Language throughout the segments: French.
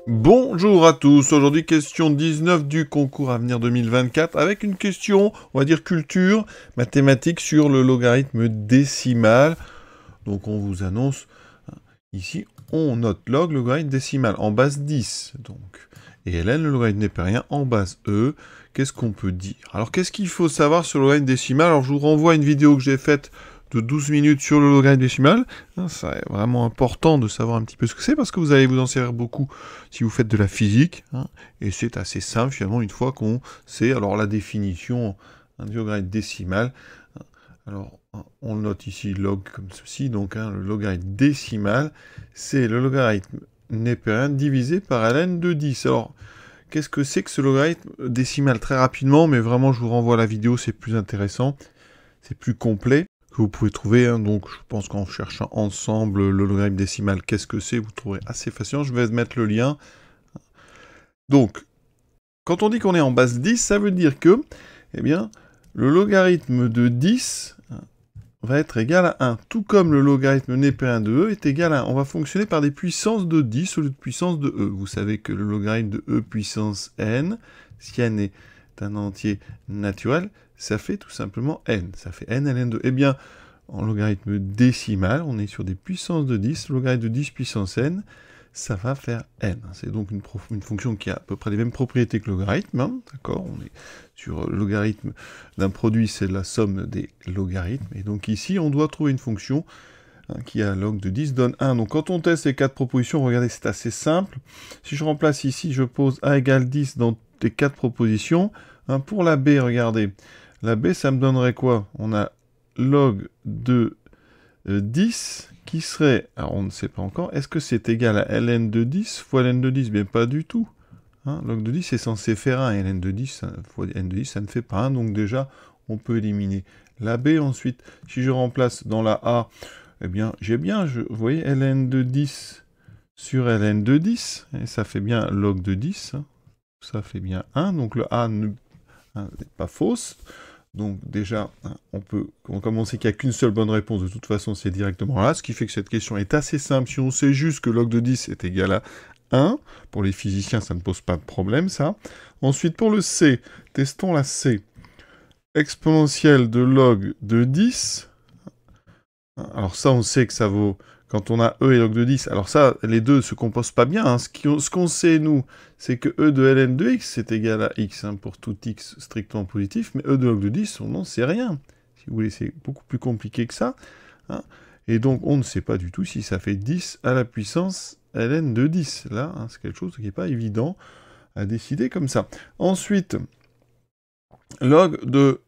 Bonjour à tous, aujourd'hui question 19 du concours Avenir 2024 avec une question, on va dire culture, mathématiques sur le logarithme décimal. Donc on vous annonce, ici on note log logarithme décimal en base 10, donc, et ln le logarithme népérien en base E. Qu'est-ce qu'on peut dire? Alors qu'est-ce qu'il faut savoir sur le logarithme décimal? Alors je vous renvoie à une vidéo que j'ai faite de 12 minutes sur le logarithme décimal. C'est vraiment important de savoir un petit peu ce que c'est, parce que vous allez vous en servir beaucoup si vous faites de la physique. Et c'est assez simple, finalement, une fois qu'on sait alors la définition du logarithme décimal. Alors, on le note ici, log comme ceci. Donc, le logarithme décimal, c'est le logarithme népérien divisé par ln de 10. Alors, qu'est-ce que c'est que ce logarithme décimal? Très rapidement, mais vraiment, je vous renvoie à la vidéo, c'est plus intéressant, c'est plus complet. Vous pouvez trouver, donc je pense qu'en cherchant ensemble le logarithme décimal, qu'est-ce que c'est, vous trouverez assez facilement. Je vais mettre le lien. Donc, quand on dit qu'on est en base 10, ça veut dire que, eh bien, le logarithme de 10 va être égal à 1, tout comme le logarithme népérien de E est égal à 1. On va fonctionner par des puissances de 10 au lieu de puissance de E. Vous savez que le logarithme de E puissance n, si n est un entier naturel, ça fait tout simplement n. Ça fait n ln de... Eh bien, en logarithme décimal, on est sur des puissances de 10. Le logarithme de 10 puissance n, ça va faire n. C'est donc une fonction qui a à peu près les mêmes propriétés que le logarithme. D'accord? On est sur le logarithme d'un produit, c'est la somme des logarithmes. Et donc ici, on doit trouver une fonction qui a log de 10 donne 1. Donc quand on teste ces quatre propositions, regardez, c'est assez simple. Si je remplace ici, je pose a égale 10 dans les quatre propositions. Pour la b, regardez. La b, ça me donnerait quoi? On a log de 10 qui serait, alors on ne sait pas encore, est-ce que c'est égal à ln de 10 fois ln de 10? Bien pas du tout. Log de 10 est censé faire 1, et ln de 10 fois n de 10, ça ne fait pas 1, donc déjà, on peut éliminer la b. Ensuite, si je remplace dans la a, eh bien, j'ai bien, vous voyez, ln de 10 sur ln de 10, et ça fait bien log de 10, ça fait bien 1, donc le a n'est pas fausse. Donc déjà, comme on sait qu'il n'y a qu'une seule bonne réponse, de toute façon, c'est directement là, ce qui fait que cette question est assez simple. Si on sait juste que log de 10 est égal à 1, pour les physiciens, ça ne pose pas de problème, ça. Ensuite, pour le C, testons la C. Exponentielle de log de 10. Alors ça, on sait que ça vaut... Quand on a E et log de 10, alors ça, les deux ne se composent pas bien. Ce qu'on sait, nous, c'est que E de ln de x, c'est égal à x, pour tout x strictement positif, mais E de log de 10, on n'en sait rien. Si vous voulez, c'est beaucoup plus compliqué que ça. Et donc, on ne sait pas du tout si ça fait 10 à la puissance ln de 10. Là, c'est quelque chose qui n'est pas évident à décider comme ça. Ensuite, log de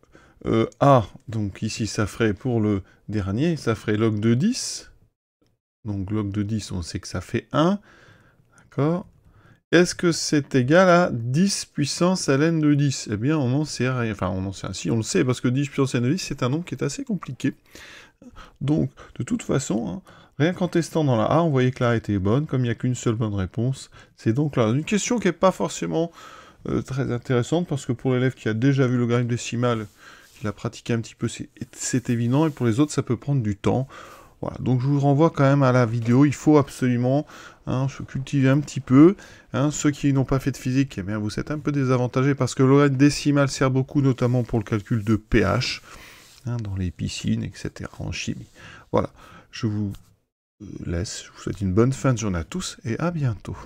a, donc ici, ça ferait pour le dernier, ça ferait log de 10. Donc log de 10, on sait que ça fait 1. D'accord? Est-ce que c'est égal à 10 puissance ln de 10? Eh bien, on n'en sait rien. Enfin, on en sait rien. Si, on le sait, parce que 10 puissance ln de 10, c'est un nombre qui est assez compliqué. Donc, de toute façon, rien qu'en testant dans la A, on voyait que la A était bonne. Comme il n'y a qu'une seule bonne réponse, c'est donc là une question qui n'est pas forcément très intéressante, parce que pour l'élève qui a déjà vu le logarithme décimal, qui l'a pratiqué un petit peu, c'est évident, et pour les autres, ça peut prendre du temps. Voilà, donc je vous renvoie quand même à la vidéo, il faut absolument se cultiver un petit peu. Ceux qui n'ont pas fait de physique, eh bien, vous êtes un peu désavantagés parce que le logarithme décimal sert beaucoup, notamment pour le calcul de pH, dans les piscines, etc., en chimie. Voilà, je vous laisse, je vous souhaite une bonne fin de journée à tous et à bientôt.